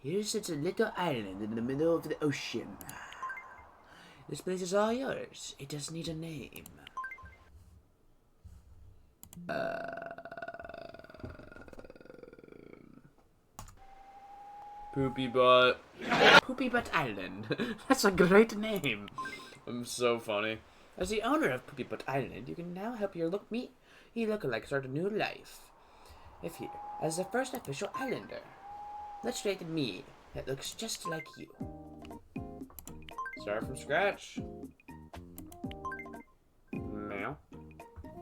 Here's such a little island in the middle of the ocean. This place is all yours. It doesn't need a name. Poopy Butt. Poopy Butt Island. That's a great name. I'm so funny. As the owner of Poopy Butt Island, you can now help your lookalike start a new life. If here, as the first official islander, let's create a me that looks just like you. Start from scratch. Meow.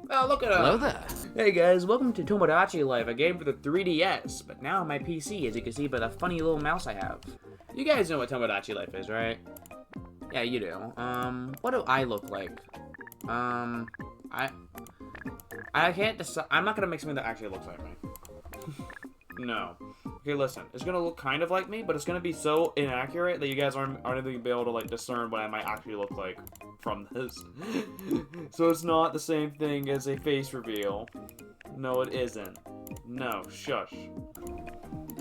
Oh, look at Hello there. Hey guys, welcome to Tomodachi Life, a game for the 3DS, but now on my PC, as you can see by the funny little mouse I have. You guys know what Tomodachi Life is, right? Yeah, you do. What do I look like? I can't decide. I'm not gonna make something that actually looks like me. No. Okay, listen. It's gonna look kind of like me, but it's gonna be so inaccurate that you guys aren't gonna be able to like discern what I might actually look like from this. So it's not the same thing as a face reveal. No, it isn't. No, shush.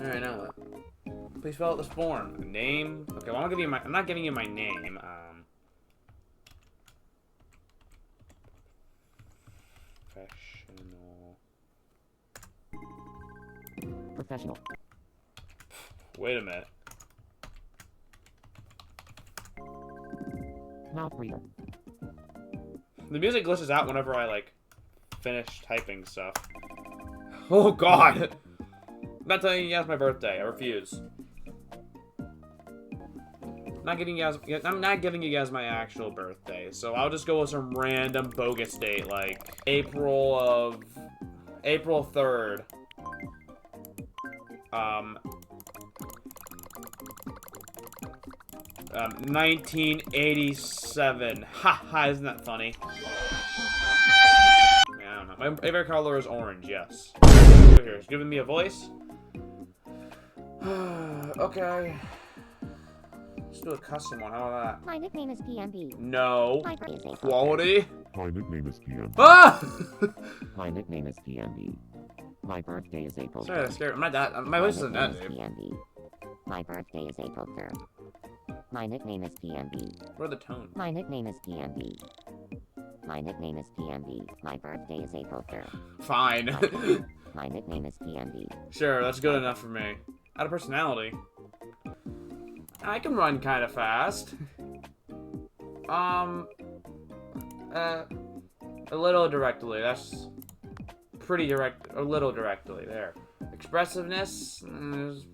Alright, now what? Please fill out this form. Name. Okay, well, I'm not giving you my name. Professional. Wait a minute. Mouth reader. The music glitches out whenever I, like, finish typing stuff. Oh, God! I'm not telling you guys my birthday. I refuse. I'm not giving you guys my actual birthday, so I'll just go with some random bogus date, like April 3rd. 1987. Ha, isn't that funny? Yeah, I don't know. My favorite color is orange, yes. Here, it's giving me a voice. Okay. Let's do a custom one. How about that? My nickname is PMB. No. My birthday is April Quality. My nickname is PMB. Ah! My nickname is PMB. My birthday is April 3rd. Sorry, that's scary. I'm not that. My voice isn't that, dude. PMB. My birthday is April 3rd. My nickname is PMB. What are the tones? My nickname is PMB. My nickname is PMB. My birthday is April 3rd. Fine. My nickname is PMB. Sure, that's good enough for me. Out of personality. I can run kind of fast. A little directly. That's pretty direct. A little directly there. Expressiveness is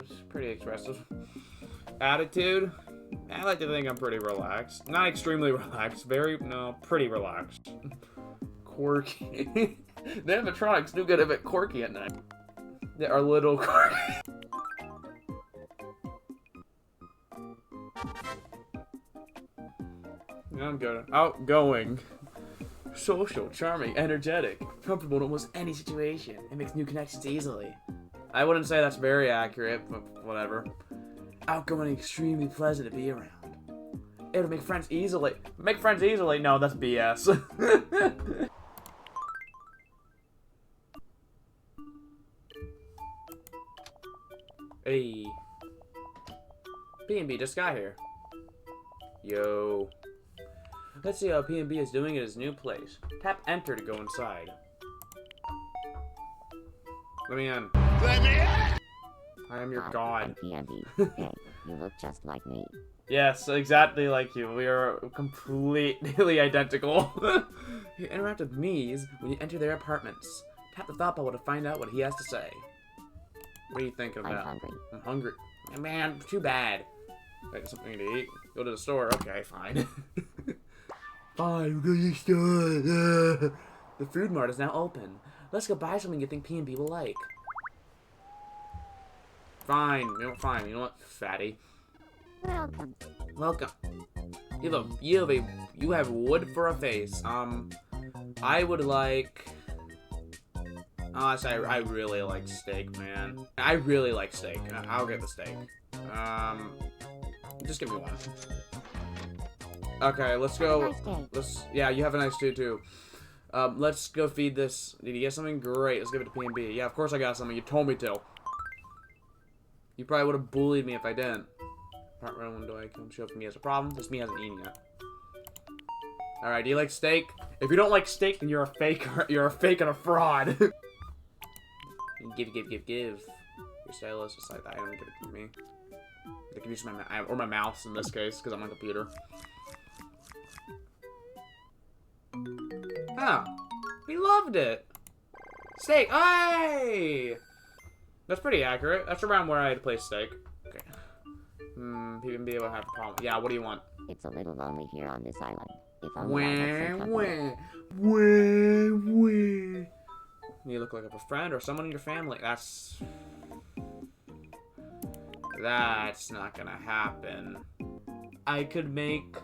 just pretty expressive. Attitude. I like to think I'm pretty relaxed. Not extremely relaxed. Pretty relaxed. Quirky. The animatronics do get a bit quirky at night. They are little quirky. I'm good. Outgoing. Social, charming, energetic, comfortable in almost any situation, and makes new connections easily. I wouldn't say that's very accurate, but whatever. Outgoing, extremely pleasant to be around. It'll make friends easily. Make friends easily? No, that's BS. Hey. PNB just got here. Yo. Let's see how PNB is doing at his new place. Tap enter to go inside. Let me in. I am your god. PMB. Hey, you look just like me. Yes, exactly like you. We are completely identical. You interact with Mies when you enter their apartments. Tap the thought bubble to find out what he has to say. What are you thinking I'm about? hungry. I'm hungry. Man, too bad. Wait, something to eat? Go to the store. Okay, fine. Fine, we'll go to the store. The food mart is now open. Let's go buy something you think PNB will like. Fine. You know what, fatty? Welcome. Welcome. You have wood for a face. I would like. Honestly, I really like steak, man. I really like steak. I'll get the steak. Just give me one. Okay, let's go. Yeah, you have a nice day too. Let's go feed this. Did you get something? Great. Let's give it to PNB. Yeah, of course I got something. You told me to. You probably would have bullied me if I didn't. Part one, do I come show up for me as a problem? Just me hasn't eaten yet. Alright, do you like steak? If you don't like steak, then you're a faker. You're a fake and a fraud. Give. Your stylus, just like that. I don't give it to me. They can use my mouse in this case, because I'm on a computer. Huh. We loved it. Steak. Hey! That's pretty accurate. That's around where I had to place steak. Okay. He can be able to have a problem. Yeah, what do you want? It's a little lonely here on this island. If only I had some company. You look like a friend or someone in your family. That's not gonna happen. I could make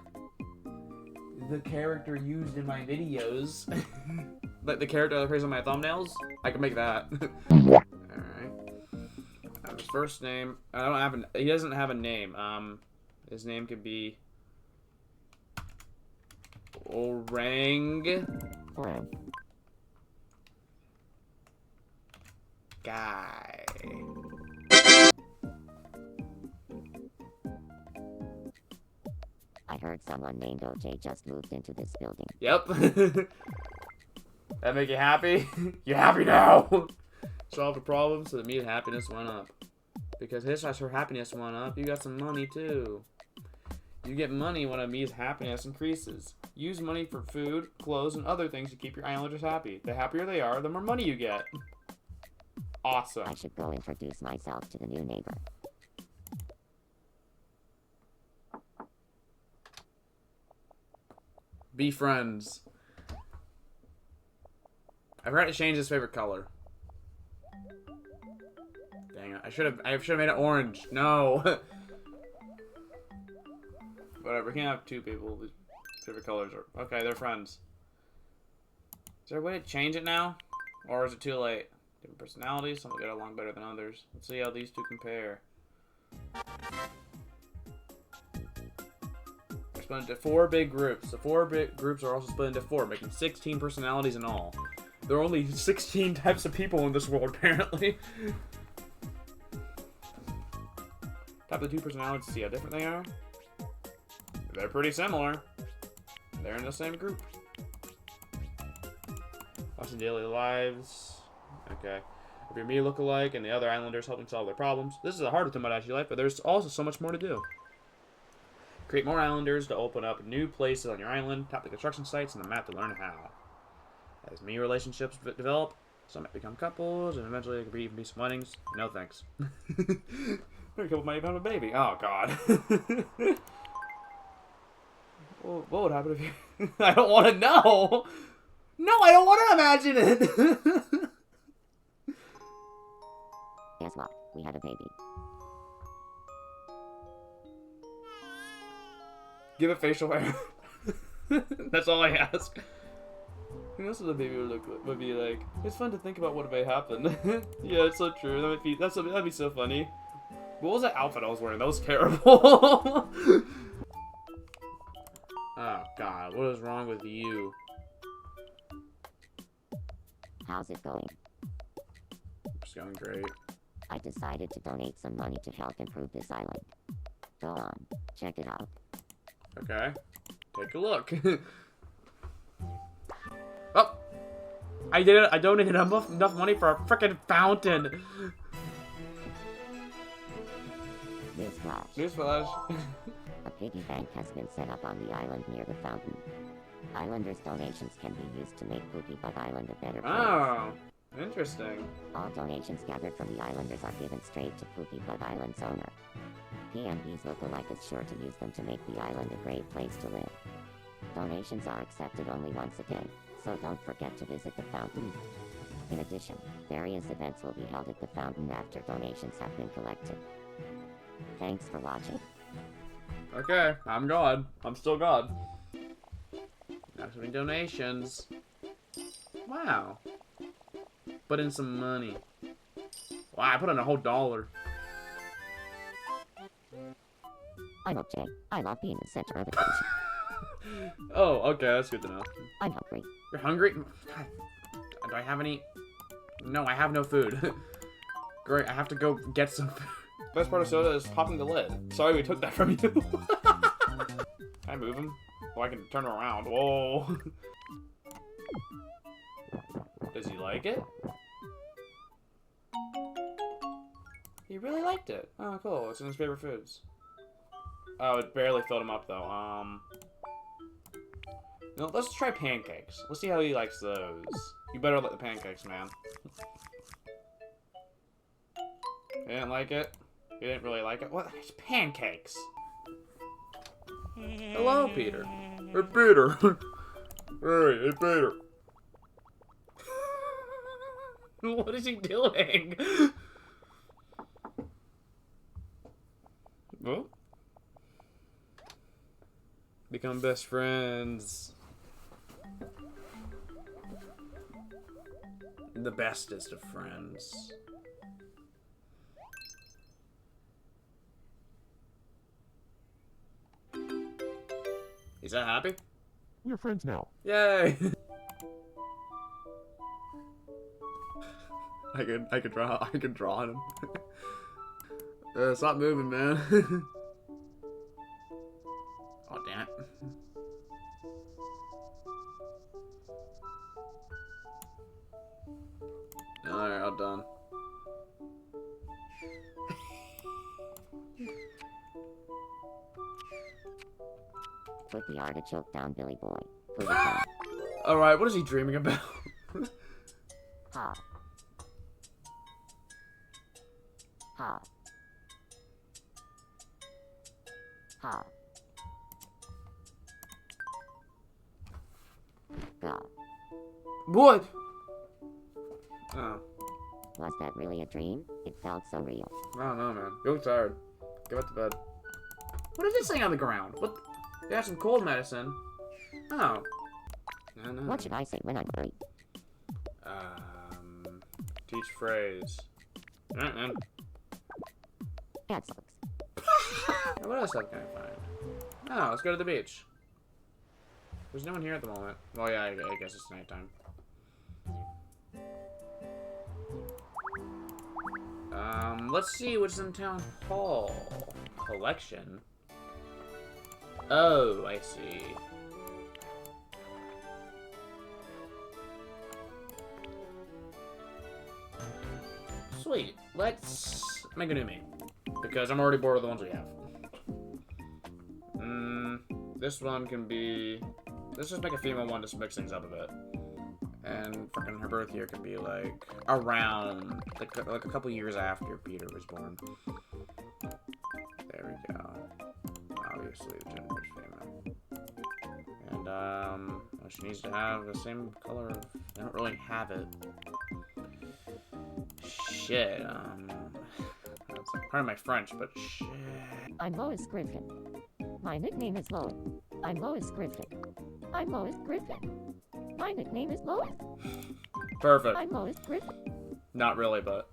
the character used in my videos. Like the character that appears on my thumbnails. I can make that. Alright. His first name. He doesn't have a name. His name could be Orang Guy. I heard someone named OJ just moved into this building. Yep. That make you happy? You happy now? Solved the problem so the meat happiness went up. Because her happiness went up, you got some money too. You get money when a me's happiness increases. Use money for food, clothes, and other things to keep your islanders happy. The happier they are, the more money you get. Awesome. I should go introduce myself to the new neighbor. Be friends. I've heard to change his favorite color. Dang it. I should have made it orange. No. Whatever, we can't have two people whose favorite colors are... Okay, they're friends. Is there a way to change it now? Or is it too late? Different personalities, some will get along better than others. Let's see how these two compare. They're split into 4 big groups. The 4 big groups are also split into 4, making 16 personalities in all. There are only 16 types of people in this world, apparently. Tap the 2 personalities to see how different they are. They're pretty similar. They're in the same group. Watching daily lives. Okay. If your me look-alike and the other islanders helping solve their problems. This is the heart of Tomodachi life, but there's also so much more to do. Create more islanders to open up new places on your island. Tap the construction sites and the map to learn how. As me relationships develop, some might become couples, and eventually there could even be some weddings. No thanks. Maybe a couple might even have a baby. Oh god. What would happen if you... I don't want to know! No, I don't want to imagine it! Guess what? We had a baby. Give it facial hair. That's all I ask. Who knows what the baby would be like? It's fun to think about what may happen. Yeah, it's so true. That'd be so funny. What was that outfit I was wearing? That was terrible. Oh god, what is wrong with you? How's it going? It's going great. I decided to donate some money to help improve this island. Go on, check it out. Okay. Take a look. Oh! I did it! I donated enough money for a frickin' fountain! Newsflash. Newsflash. A piggy bank has been set up on the island near the fountain. Islanders' donations can be used to make Poopy Bug Island a better place. Oh, interesting. All donations gathered from the islanders are given straight to Poopy Bug Island's owner. PMB's lookalike is sure to use them to make the island a great place to live. Donations are accepted only once a day, so don't forget to visit the fountain. In addition, various events will be held at the fountain after donations have been collected. Thanks for watching. Okay, I'm God. I'm still God. Not so many donations. Wow. Put in some money. Wow, I put in a whole $1. I'm OJ. I love being the center of attention. Oh, okay, that's good to know. I'm hungry. You're hungry? God, do I have any? No, I have no food. Great, I have to go get some food. Best part of soda is popping the lid. Sorry we took that from you. Can I move him? Oh, I can turn him around. Whoa. Does he like it? He really liked it. Oh, cool. It's in his favorite foods. Oh, it barely filled him up, though. No, let's try pancakes. Let's see how he likes those. You better like the pancakes, man. He didn't like it? He didn't really like it? What? It's pancakes. Hello, Peter. Hey, Peter. Hey, Peter. What is he doing? Oh. Become best friends. The bestest of friends. Is that happy? We're friends now. Yay! I could draw on him. Stop moving, man. Oh, damn it. Alright, all done. Put the artichoke down, Billy boy. Put it down. Alright, what is he dreaming about? Ha. Ha. Ha. Go. What? Oh. Was that really a dream? It felt so real. I don't know, man. You look tired. Go back to bed. What is this thing on the ground? What? You have some cold medicine. Oh. No, no. What should I say when I'm worried? Teach phrase. That sucks. What else can I find? Oh, let's go to the beach. There's no one here at the moment. Well, yeah, I guess it's nighttime. Let's see what's in town hall. Collection. Oh, I see. Sweet. Let's make a new main. Because I'm already bored of the ones we have. This one can be... Let's just make a female one to mix things up a bit. And fucking her birth year can be like around like a couple years after Peter was born. There we go. Obviously the gender is female. And well, she needs to have the same color of... I don't really have it. Shit, that's part of my French, but shit. I'm Lois Griffin. My nickname is Lois. I'm Lois Griffin. I'm Lois Griffin. My nickname is Lois. Perfect. I'm Lois Griffin. Not really, but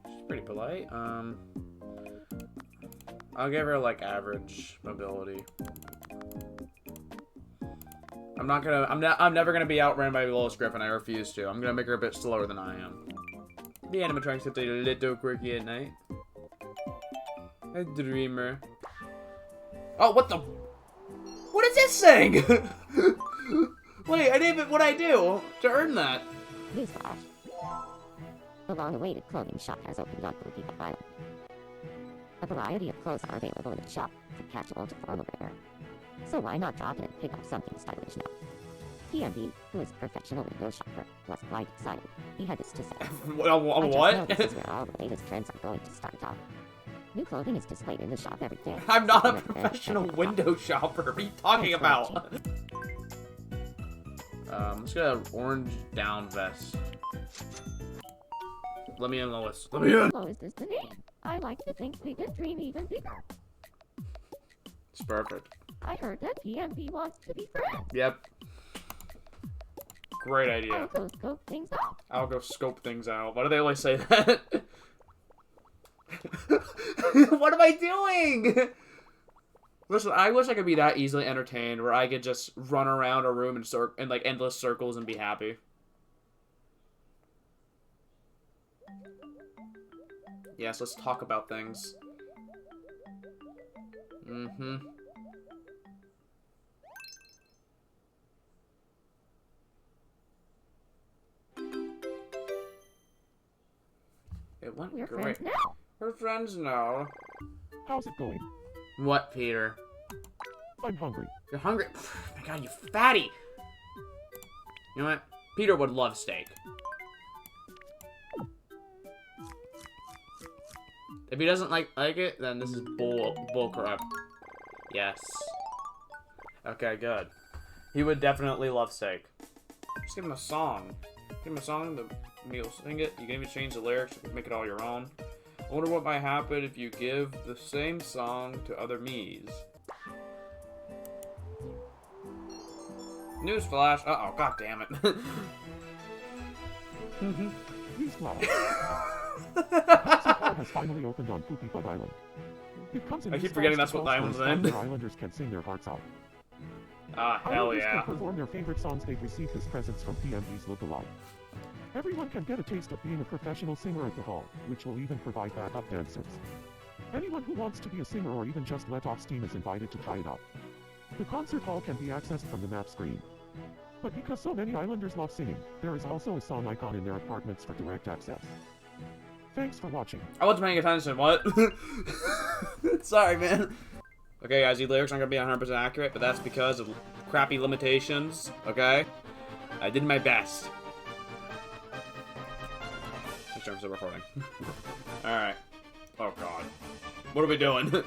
she's pretty polite. I'll give her like average mobility. I'm never gonna be outran by Lois Griffin. I refuse to. I'm gonna make her a bit slower than I am. The animatronics have to be a little quirky at night. A dreamer. Oh, what the? What is this thing? Wait, I didn't even. What'd I do to earn that? Newsflash. The long-awaited clothing shop has opened on Poopy Island. A variety of clothes are available in the shop, from casual to formal wear. So why not drop in and pick up something stylish now? TMB, who is a professional window shopper, was quite excited. He had this to say. What? This is where all the latest trends are going to start off. New clothing is displayed in the shop every day. I'm not a professional window shopper. What are you talking about? Let's get an orange down vest. Let me in, Lois. Let me in. Lois is the name. I like to think we can dream even bigger. It's perfect. I heard that TMB wants to be friends. Yep. Great I'll idea. go scope things out. I'll go scope things out. Why do they always say that? What am I doing? Listen, I wish I could be that easily entertained where I could just run around a room in like endless circles and be happy. Yes, let's talk about things. Mm-hmm. It went We're great. friends now. We're friends now. How's it going? What, Peter? I'm hungry. You're hungry? My god, you fatty! You know what? Peter would love steak. If he doesn't like it, then this is bull crap. Yes. Okay, good. He would definitely love steak. Just give him a song. Give him a song, he'll sing it. You can even change the lyrics, you can make it all your own. I wonder what might happen if you give the same song to other me's. Newsflash. Uh-oh, god damn it. Newsflash. Surfin has finally opened on Poopy Bug Island. It comes in I keep forgetting that's what the island's in. Islanders can sing their hearts out. Ah, hell Islanders yeah. can perform their favorite songs they've received as presents from PMB's look-alike. Everyone can get a taste of being a professional singer at the hall, which will even provide backup dancers. Anyone who wants to be a singer or even just let off steam is invited to try it out. The concert hall can be accessed from the map screen. But because so many Islanders love singing, there is also a song icon in their apartments for direct access. Thanks for watching. I wasn't paying attention, what? Sorry, man. Okay, guys, these lyrics aren't gonna be 100% accurate, but that's because of crappy limitations, okay? I did my best. In terms of recording. Alright. Oh, God. What are we doing?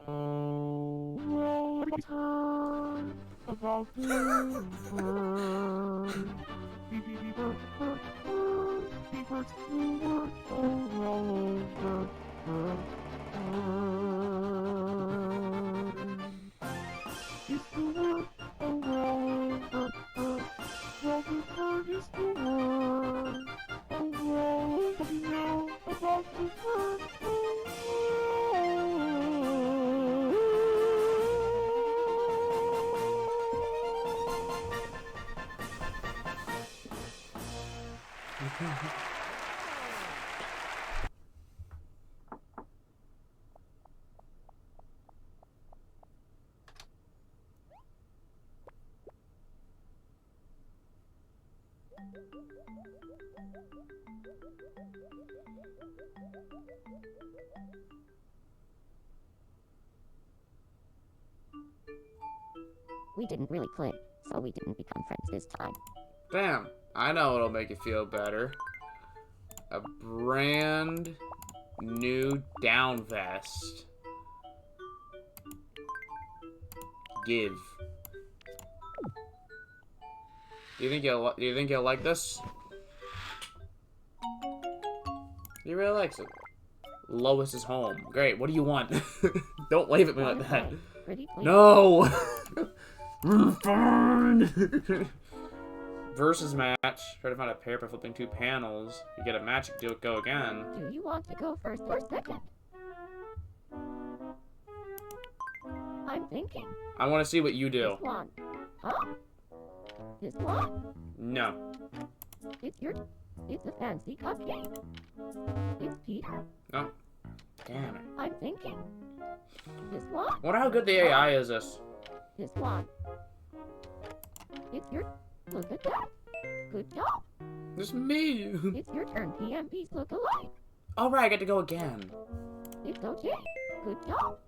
Oh, well, everybody's heard about the bird. Beep, beep, beep, bird, bird, bird. Beep, birds, bird. Oh, well, bird, bird, bird. It's the word. Oh, well, bird, bird. Well, the bird is the word. Oh, well, what do you know about the bird? We didn't really click, so we didn't become friends this time. Damn. I know what'll make you feel better. A brand new down vest. Give. Do you think you'll like this? He really likes it. Lois is home. Great. What do you want? Don't wave at me like that. Pretty please. No. Fine. Versus match. Try to find a pair by flipping 2 panels. You get a match, you do it, go again. Do you want to go first or second? I'm thinking. I want to see what you do. This one. Huh? This one? No. It's a fancy cupcake. It's Peter. No. Damn it. I'm thinking. This one? I wonder how good the AI is this. This one. Look at that. Good job. This is me. It's your turn, PMPs look alike. Alright, I get to go again. It's okay. Good job.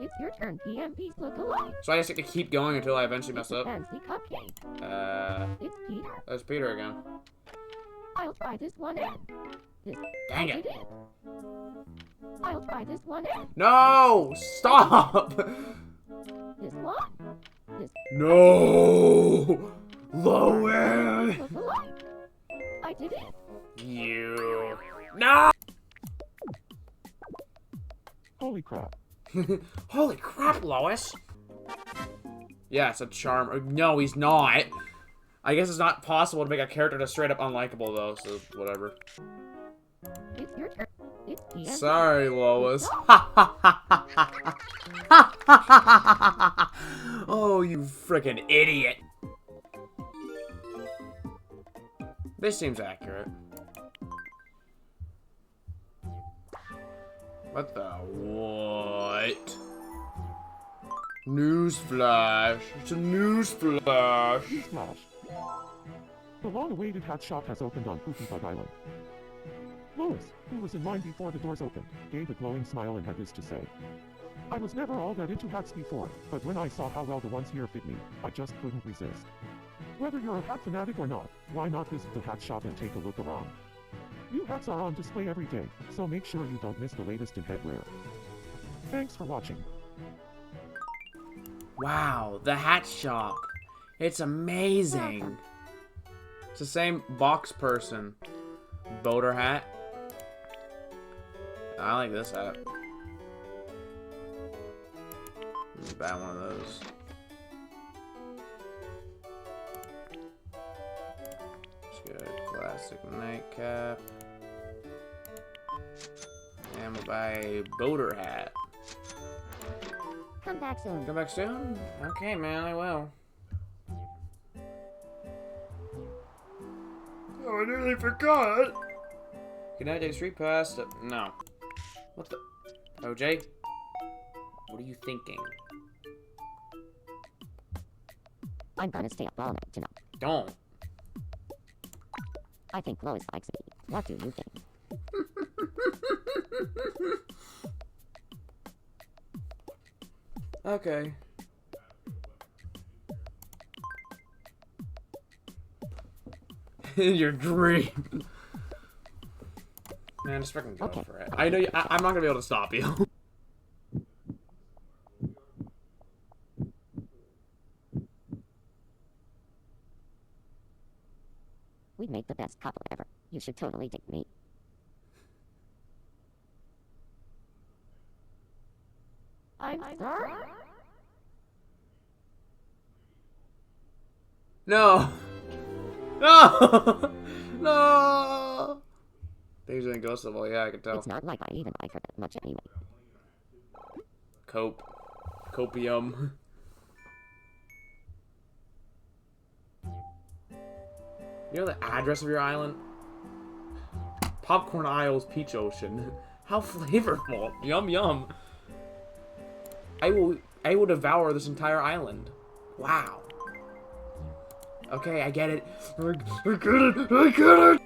It's your turn, PMPs look alike. So I just get to keep going until I eventually mess up. Fancy cupcake. It's Peter. That's Peter again. I'll try this one in. Dang it. I'll try this one in. No! Stop! This one. No! Lois! Look alike. I did it. You. No! Holy crap. Holy crap, Lois! Yeah, it's a charm. No, he's not. I guess it's not possible to make a character just straight up unlikable, though, so whatever. It's your turn. It's PMP. Sorry, Lois. Oh, you frickin' idiot. This seems accurate. What the what? Newsflash. It's a newsflash. Newsflash. The long-awaited hat shop has opened on Poopy Bug Island. Lois, who was in line before the doors opened, gave a glowing smile and had this to say. I was never all that into hats before, but when I saw how well the ones here fit me, I just couldn't resist. Whether you're a hat fanatic or not, why not visit the hat shop and take a look around? New hats are on display every day, so make sure you don't miss the latest in headwear. Thanks for watching. Wow, the hat shop. It's amazing. It's the same box person. Boater hat. I like this hat. Let's buy one of those. It's good. Classic nightcap. And we'll buy a boater hat. Come back soon. Come back soon? Okay, man, I will. Oh, I nearly forgot. Good night, day street pass. No. What the? OJ? What are you thinking? I'm gonna stay up all night tonight. Don't. I think Lois likes me. What do you think? Okay. Your dream. Man, just fucking go Okay. for it. I know you, I'm not gonna be able to stop you. We'd make the best couple ever. You should totally date me. I'm sorry? No. No. No. Things are in Ghost Level, yeah, I can tell. It's not like I even like her that much anyway. Cope. Copium. You know the address of your island? Popcorn Isles Peach Ocean. How flavorful. Yum yum. I will devour this entire island. Wow. Okay, I get it. I get it. I get it.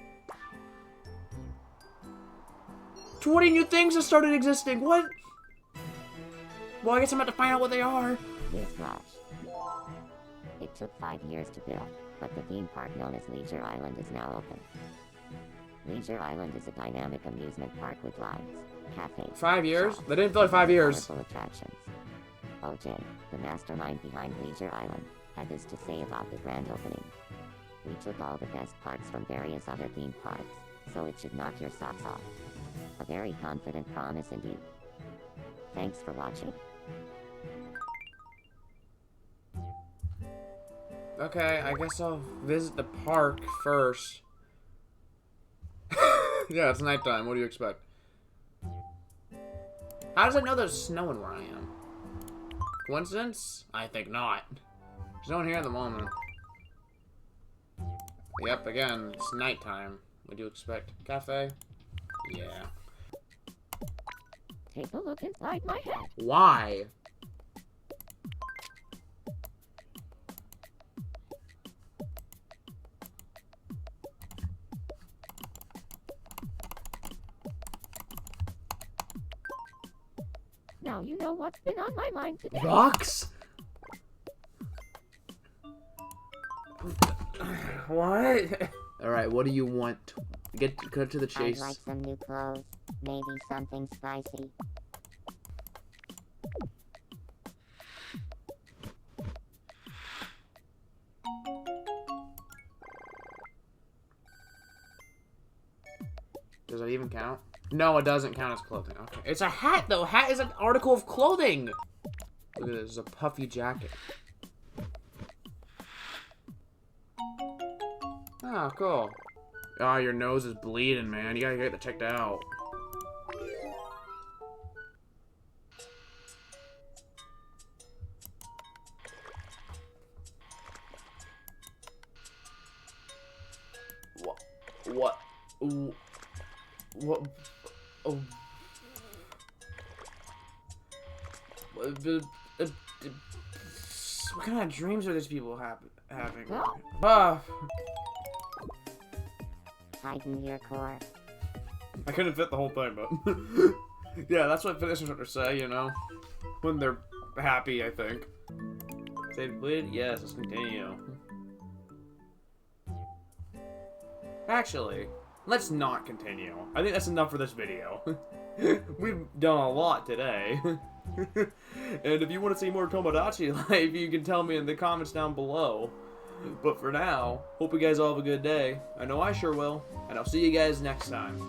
20 new things have started existing. What? Well, I guess I'm about to find out what they are. Newsflash. It took 5 years to build, but the theme park known as Leisure Island is now open. Leisure Island is a dynamic amusement park with rides, cafes, 5 years? shops, That didn't feel like 5 years. colorful attractions. OJ, the mastermind behind Leisure Island, had this to say about the grand opening. We took all the best parts from various other theme parks, so it should knock your socks off. A very confident promise indeed. Thanks for watching. Okay, I guess I'll visit the park first. Yeah, it's nighttime. What do you expect? How does it know there's snowing where I am? Coincidence? I think not. There's no one here at the moment. Yep, again, it's nighttime. What do you expect? Cafe? Yeah. Take a look inside my head. Why? Now you know what's been on my mind today. Rocks? What? Alright, what do you want? Cut to the I'd chase. like some new clothes. Maybe something spicy. Does that even count? No, it doesn't count as clothing. Okay. It's a hat, though. Hat is an article of clothing. Look at this. It's a puffy jacket. Oh, cool. Oh, your nose is bleeding, man. You gotta get that checked out. What? What? What? Oh. What kind of dreams are these people having? Ah. Heighten your core. I couldn't fit the whole thing, but yeah, that's what fitness instructors say, you know, when they're happy. I think. Save completed. Yes, let's continue. Actually, let's not continue. I think that's enough for this video. We've done a lot today. And if you want to see more Tomodachi life, you can tell me in the comments down below. But for now, hope you guys all have a good day. I know I sure will. And I'll see you guys next time.